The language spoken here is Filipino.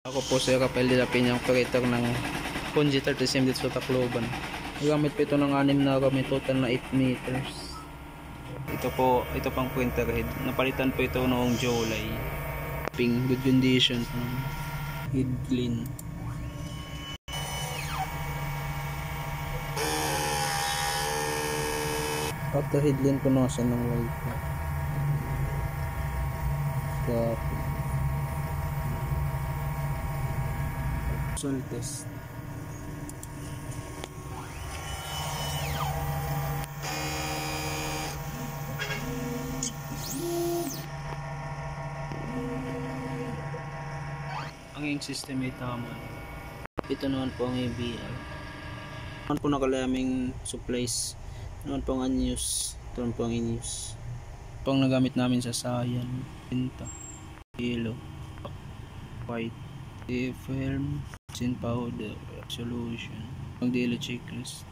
Ako po si Rafael de la Peña, operator ng Punji 30 dito sa Tacloban. Nagamit po ito ng 6 na kami, total na 8 meters. Ito pang printer head. Napalitan po ito noong July. Good condition. Head clean. After head clean po na siya ng wiper. Soil test. Ang ink system ay tama. Ito naman po ang ABR. Naman po nakalaming supplies. Naman po ang unused. Ito naman po ang in-use. Ito ang nagamit namin sa sayan. Pinta. Yellow. White. Film. Sin powder. Solution. Ang daily checklist.